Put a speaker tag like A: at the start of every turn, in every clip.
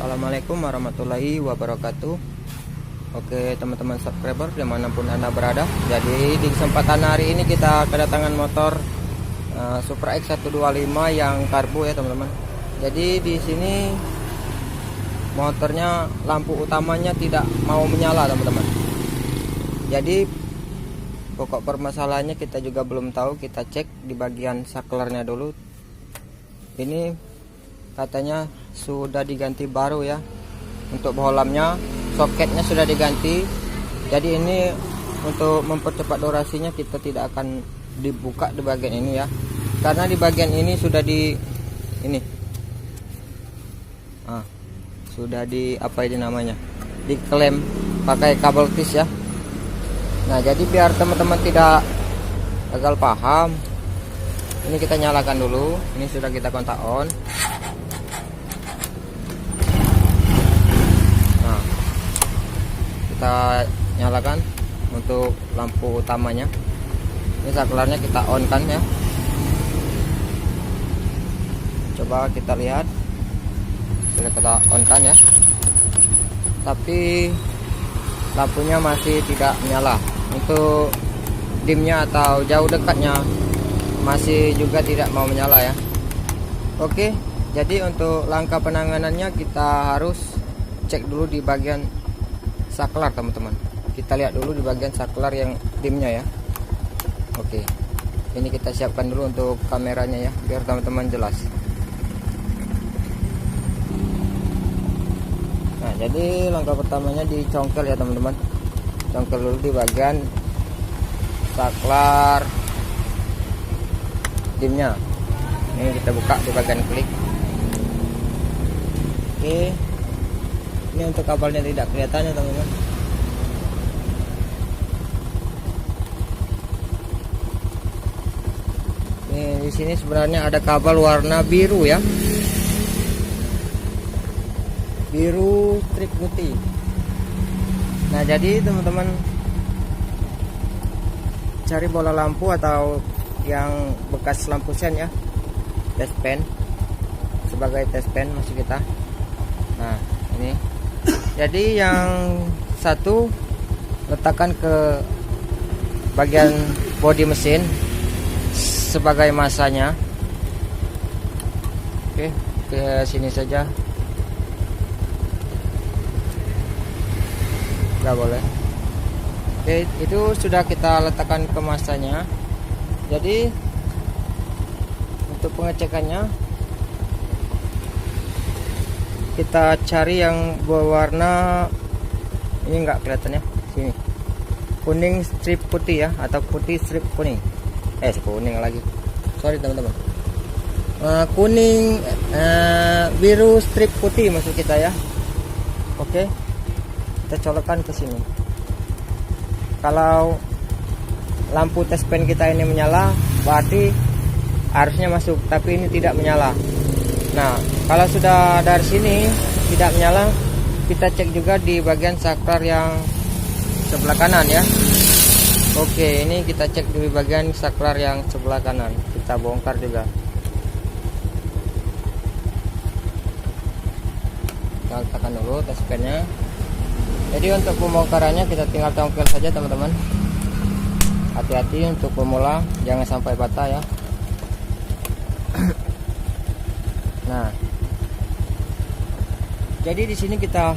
A: Assalamualaikum warahmatullahi wabarakatuh. Oke teman-teman subscriber dimanapun anda berada, jadi di kesempatan hari ini kita kedatangan motor Supra X 125 yang karbo ya teman-teman. Jadi di sini motornya lampu utamanya tidak mau menyala teman-teman. Jadi pokok permasalahannya kita juga belum tahu, kita cek di bagian saklarnya dulu. Ini katanya sudah diganti baru ya, untuk bohlamnya, soketnya sudah diganti. Jadi ini untuk mempercepat durasinya kita tidak akan dibuka di bagian ini ya, karena di bagian ini sudah sudah di apa ini namanya, diklem pakai kabel tis ya. Nah jadi biar teman-teman tidak gagal paham, ini kita nyalakan dulu. Ini sudah kita kontak on. Nah kita nyalakan untuk lampu utamanya. Ini saklarnya kita on kan ya. Coba kita lihat, sudah kita on kan ya, tapi lampunya masih tidak menyala. Untuk dimnya atau jauh dekatnya masih juga tidak mau menyala ya. Oke, jadi untuk langkah penanganannya kita harus cek dulu di bagian saklar teman-teman. Kita lihat dulu di bagian saklar yang dimnya ya. Oke, ini kita siapkan dulu untuk kameranya ya, biar teman-teman jelas. Nah jadi langkah pertamanya dicongkel ya teman-teman. Congkel dulu di bagian saklar dimnya. Ini kita buka di bagian klik. Oke, ini untuk kabelnya tidak kelihatan ya teman-teman. Ini di sini sebenarnya ada kabel warna biru ya, biru strip putih. Nah jadi teman-teman cari bola lampu atau yang bekas lampu sen ya, test pen, sebagai test pen masih kita. Nah ini jadi yang satu letakkan ke bagian bodi mesin sebagai masanya. Oke, ke sini saja, nggak boleh. Oke, itu sudah kita letakkan ke masanya. Jadi untuk pengecekannya kita cari yang berwarna ini, nggak kelihatan ya, sini kuning strip putih ya, atau putih strip kuning. Kuning lagi, sorry teman-teman. Kuning biru strip putih maksud kita ya. Oke, kita colokkan ke sini. Kalau lampu test pen kita ini menyala, berarti harusnya masuk, tapi ini tidak menyala. Nah kalau sudah dari sini tidak menyala, kita cek juga di bagian saklar yang sebelah kanan ya. Oke, ini kita cek di bagian saklar yang sebelah kanan, kita bongkar juga. Kita letakkan dulu test pennya. Jadi untuk pembongkarannya kita tinggal congkel saja teman-teman. Hati-hati untuk pemula, jangan sampai patah ya. Nah, jadi di sini kita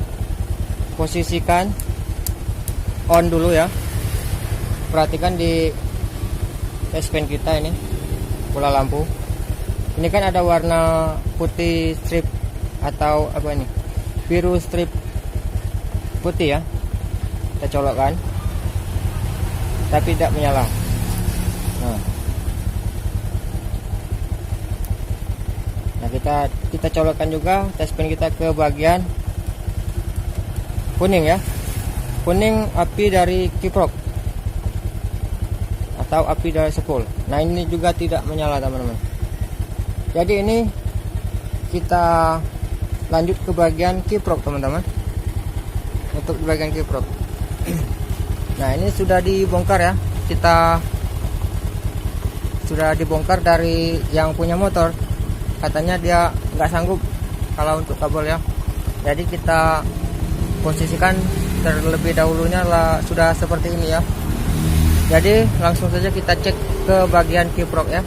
A: posisikan on dulu ya. Perhatikan di test pen kita ini, bola lampu. Ini kan ada warna putih strip atau apa ini, biru strip putih ya. Kita colokkan, tapi tidak menyala. Nah kita colokkan juga test pen kita ke bagian kuning ya, kuning api dari kiprok atau api dari spool. Nah ini juga tidak menyala teman-teman. Jadi ini kita lanjut ke bagian kiprok teman-teman. Untuk di bagian kiprok, nah ini sudah dibongkar ya, kita sudah dibongkar dari yang punya motor. Katanya dia nggak sanggup kalau untuk kabel ya. Jadi kita posisikan terlebih dahulunya lah sudah seperti ini ya. Jadi langsung saja kita cek ke bagian kiprok ya.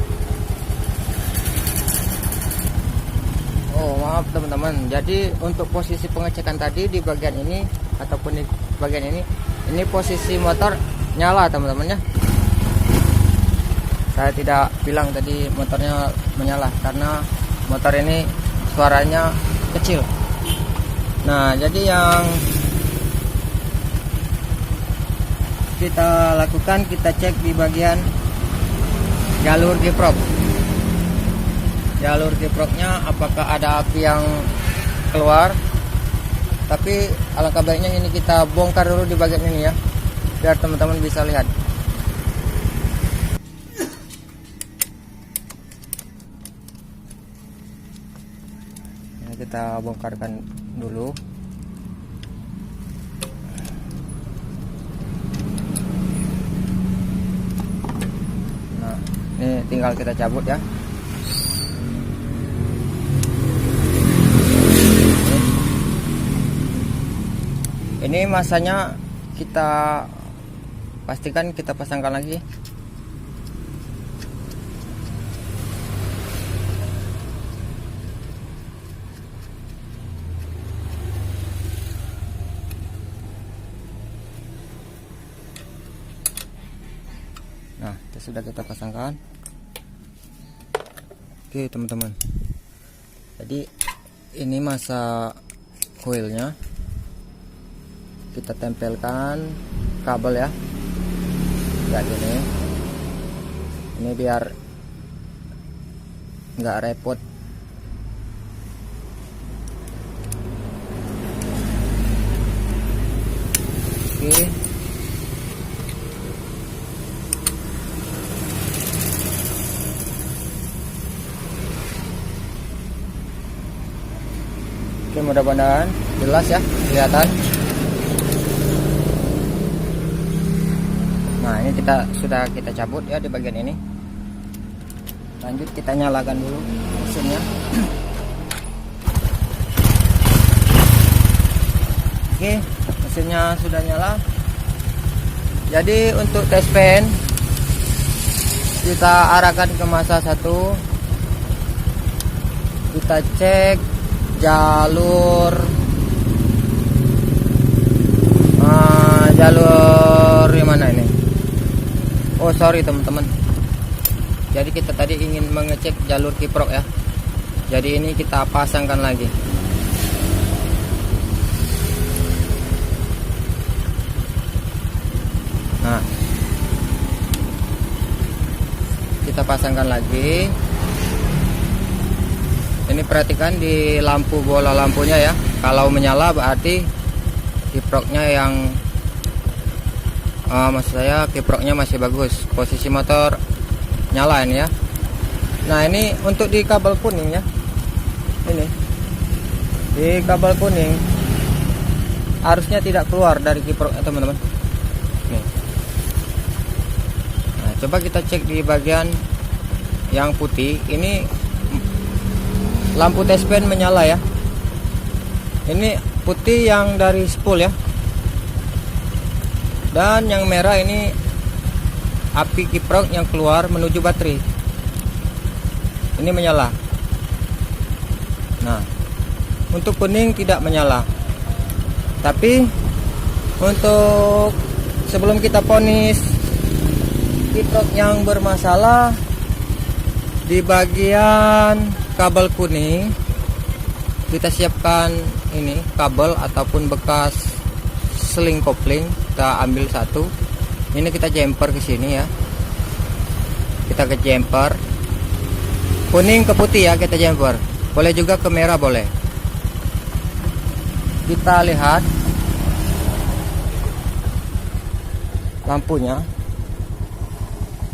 A: Oh maaf teman-teman, jadi untuk posisi pengecekan tadi di bagian ini ataupun di bagian ini posisi motor nyala teman-teman ya. Saya tidak bilang tadi motornya menyala karena motor ini suaranya kecil. Nah jadi yang kita lakukan, kita cek di bagian jalur kiprok. Jalur kiproknya apakah ada api yang keluar. Tapi alangkah baiknya ini kita bongkar dulu di bagian ini ya, biar teman-teman bisa lihat. Ini kita bongkarkan dulu. Nah ini tinggal kita cabut ya. Ini masanya kita pastikan kita pasangkan lagi. Nah, itu sudah kita pasangkan. Oke, teman-teman. Jadi ini masa coilnya. Kita tempelkan kabel ya, kayak gini. Ini biar nggak repot. Oke. Oke, mudah-mudahan jelas ya, kelihatan. Nah ini sudah kita cabut ya di bagian ini. Lanjut kita nyalakan dulu mesinnya. Oke, mesinnya sudah nyala. Jadi untuk test pan kita arahkan ke masa 1. Kita cek jalur di mana ini? Oh sorry teman-teman, jadi kita tadi ingin mengecek jalur kiprok ya. Jadi ini kita pasangkan lagi. Nah kita pasangkan lagi. Ini perhatikan di lampu bola lampunya ya, kalau menyala berarti kiproknya yang maksud saya kiproknya masih bagus, posisi motor nyala ini ya. Nah ini untuk di kabel kuning ya, ini di kabel kuning harusnya tidak keluar dari kiprok teman-teman. Nah coba kita cek di bagian yang putih, ini lampu test pan menyala ya. Ini putih yang dari spool ya, dan yang merah ini api kiprok yang keluar menuju baterai. Ini menyala. Nah untuk kuning tidak menyala. Tapi untuk sebelum kita ponis kiprok yang bermasalah di bagian kabel kuning, kita siapkan ini kabel ataupun bekas seling kopling. Kita ambil satu. Ini kita jumper ke sini ya. Kita ke jumper. Kuning ke putih ya, kita jumper. Boleh juga ke merah boleh. Kita lihat lampunya.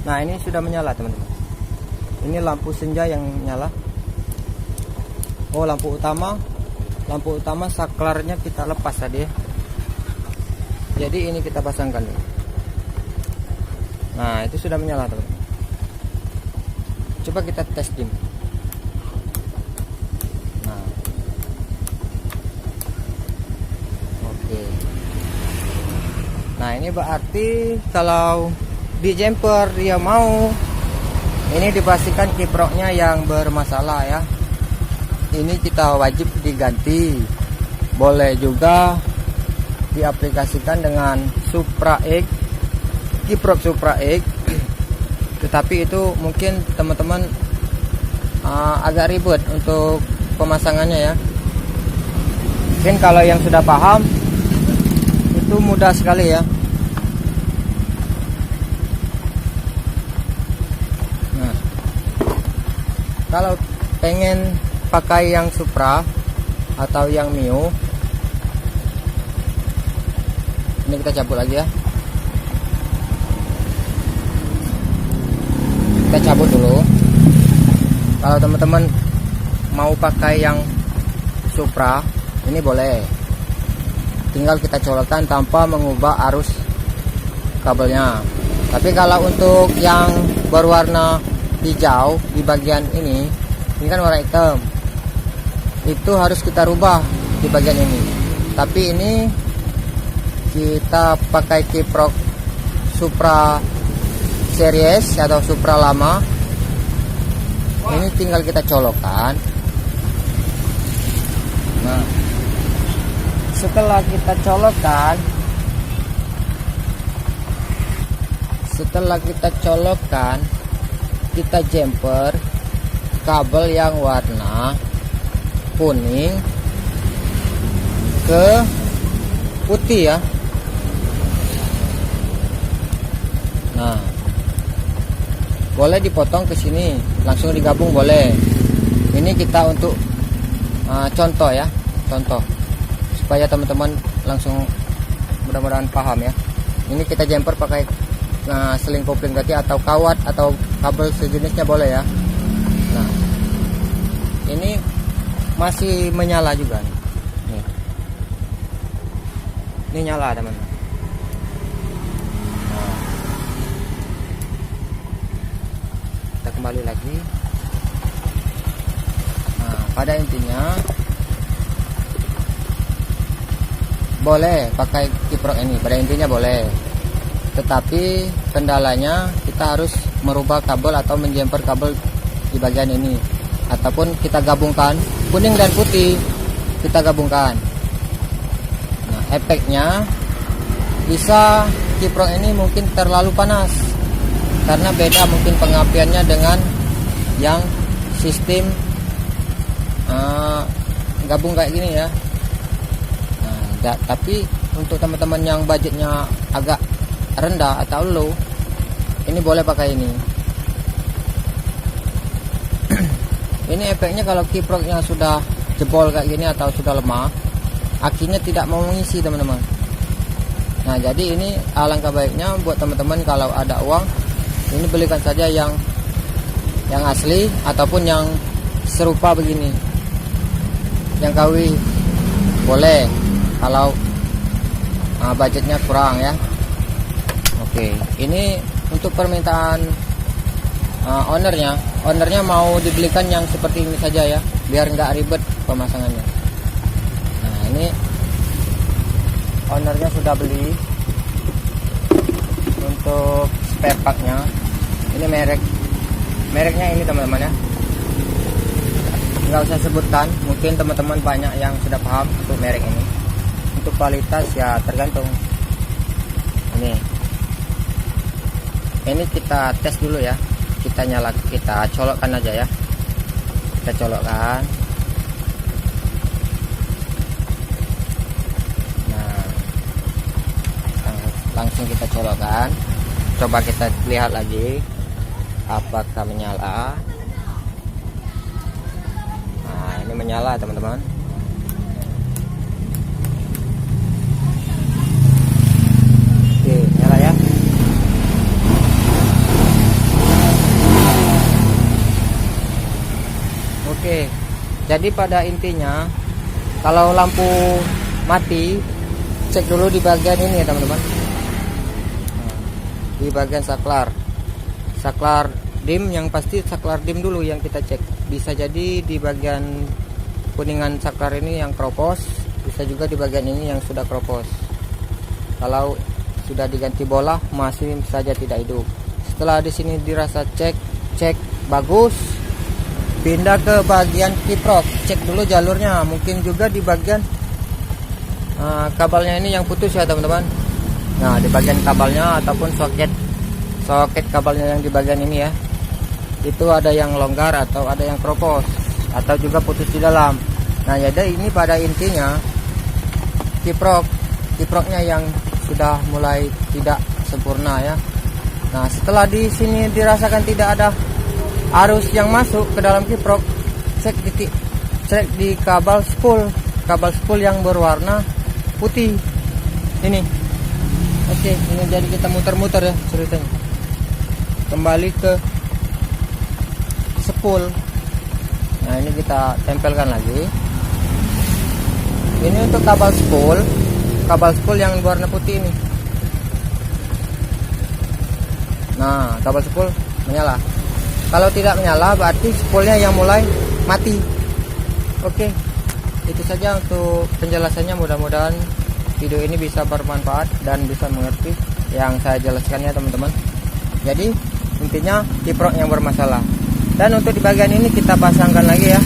A: Nah, ini sudah menyala, teman-teman. Ini lampu senja yang nyala. Oh, lampu utama. Lampu utama saklarnya kita lepas tadi ya. Jadi ini kita pasangkan nih. Nah itu sudah menyala teman-teman. Coba kita tes dim. Nah Nah ini berarti kalau di jumper dia mau, ini dipastikan kiproknya yang bermasalah ya. Ini kita wajib diganti. Boleh juga diaplikasikan dengan Supra X, kiprok Supra X. Tetapi itu mungkin teman-teman agak ribet untuk pemasangannya ya. Mungkin kalau yang sudah paham itu mudah sekali ya. Nah, kalau pengen pakai yang Supra atau yang Mio, ini kita cabut lagi ya. Kita cabut dulu. Kalau teman-teman mau pakai yang Supra, ini boleh. Tinggal kita colokkan tanpa mengubah arus kabelnya. Tapi kalau untuk yang berwarna hijau di bagian ini kan warna hitam, itu harus kita rubah di bagian ini. Tapi ini kita pakai kiprok Supra series atau Supra lama. Ini tinggal kita colokkan. Nah, setelah kita colokkan, kita jumper kabel yang warna kuning ke putih ya. Nah, boleh dipotong ke sini, langsung digabung boleh. Ini kita untuk contoh ya, contoh supaya teman-teman langsung mudah-mudahan paham ya. Ini kita jumper pakai seling kopling ganti atau kawat atau kabel sejenisnya boleh ya. Nah, ini masih menyala juga nih. Ini nyala teman-teman. Nah, kita kembali lagi. Nah, pada intinya boleh pakai kiprok ini, pada intinya boleh. Tetapi kendalanya kita harus merubah kabel atau menjumper kabel di bagian ini, ataupun kita gabungkan kuning dan putih, kita gabungkan. Nah, efeknya bisa kiprok ini mungkin terlalu panas karena beda mungkin pengapiannya dengan yang sistem gabung kayak gini ya. Nah, tapi untuk teman-teman yang budgetnya agak rendah atau low, ini boleh pakai ini. Ini efeknya kalau kiproknya sudah jebol kayak gini atau sudah lemah, akinya tidak mau mengisi teman-teman. Nah, jadi ini alangkah baiknya buat teman-teman kalau ada uang, ini belikan saja yang asli ataupun yang serupa begini. Yang KW boleh kalau budgetnya kurang ya. Oke, ini untuk permintaan ownernya mau dibelikan yang seperti ini saja ya, biar nggak ribet pemasangannya. Nah, ini ownernya sudah beli untuk spare partnya. Ini mereknya ini teman-teman ya, nggak usah sebutkan, mungkin teman-teman banyak yang sudah paham untuk merek ini. Untuk kualitas ya tergantung. Ini kita tes dulu ya, kita colokkan aja ya, kita colokkan. Nah, langsung kita colokkan, coba kita lihat lagi apakah menyala. Nah, ini menyala teman-teman. Oke, nyala ya. Oke, jadi pada intinya kalau lampu mati, cek dulu di bagian ini ya teman-teman. Di bagian saklar dim, yang pasti saklar dim dulu yang kita cek. Bisa jadi di bagian kuningan saklar ini yang kropos, bisa juga di bagian ini yang sudah kropos. Kalau sudah diganti bola masih saja tidak hidup. Setelah di sini dirasa cek bagus, pindah ke bagian kiprok, cek dulu jalurnya. Mungkin juga di bagian kabelnya ini yang putus ya teman-teman. Nah, di bagian kabelnya ataupun soket kabelnya yang di bagian ini ya, itu ada yang longgar atau ada yang keropos atau juga putus di dalam. Nah, jadi ini pada intinya kiproknya yang sudah mulai tidak sempurna ya. Nah, setelah di sini dirasakan tidak ada arus yang masuk ke dalam kiprok, cek di kabel spool yang berwarna putih ini. Oke, ini jadi kita muter-muter ya ceritanya. Kembali ke spool. Nah, ini kita tempelkan lagi. Ini untuk kabel spool yang berwarna putih ini. Nah, kabel spool menyala. Kalau tidak menyala berarti spoolnya yang mulai mati. Oke, itu saja untuk penjelasannya. Mudah-mudahan video ini bisa bermanfaat dan bisa mengerti yang saya jelaskan ya teman-teman. Jadi intinya kiprok yang bermasalah. Dan untuk di bagian ini kita pasangkan lagi ya.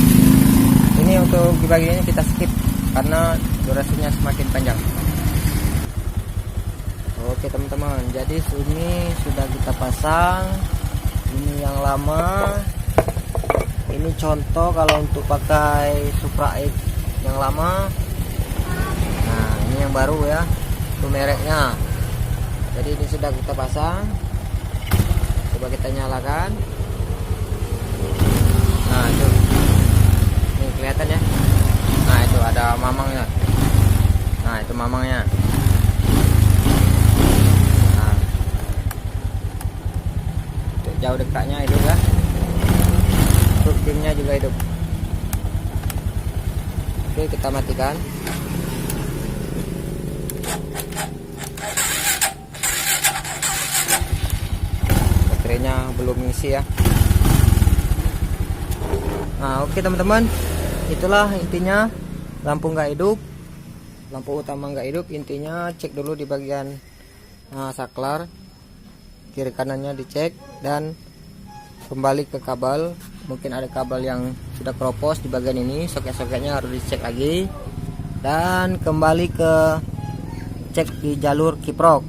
A: Ini untuk di bagian ini kita skip karena durasinya semakin panjang. Oke teman-teman, jadi ini sudah kita pasang. Ini yang lama. Ini contoh kalau untuk pakai Supra X yang lama. Nah, ini yang baru ya, itu mereknya. Jadi ini sudah kita pasang. Coba kita nyalakan. Nah, itu ini kelihatan ya. Nah, itu ada mamangnya. Nah, itu mamangnya. Nah, untuk jauh dekatnya hidup ya. Untuk timnya juga hidup. Oke, kita matikan. Baterainya belum ngisi ya. Nah, oke teman-teman, itulah intinya. Lampu nggak hidup, lampu utama nggak hidup. Intinya cek dulu di bagian saklar, kiri kanannya dicek, dan kembali ke kabel. Mungkin ada kabel yang sudah keropos di bagian ini, soket-soketnya harus dicek lagi. Dan kembali ke cek di jalur kiprok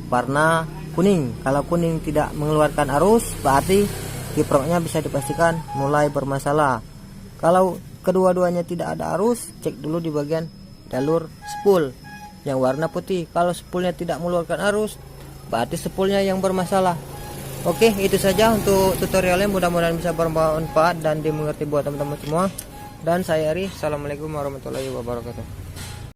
A: warna kuning. Kalau kuning tidak mengeluarkan arus, berarti kiproknya bisa dipastikan mulai bermasalah. Kalau kedua-duanya tidak ada arus, cek dulu di bagian jalur spool yang warna putih. Kalau spoolnya tidak mengeluarkan arus, berarti spoolnya yang bermasalah. Oke, itu saja untuk tutorialnya. Mudah-mudahan bisa bermanfaat dan dimengerti buat teman-teman semua. Dan saya Ari, assalamualaikum warahmatullahi wabarakatuh.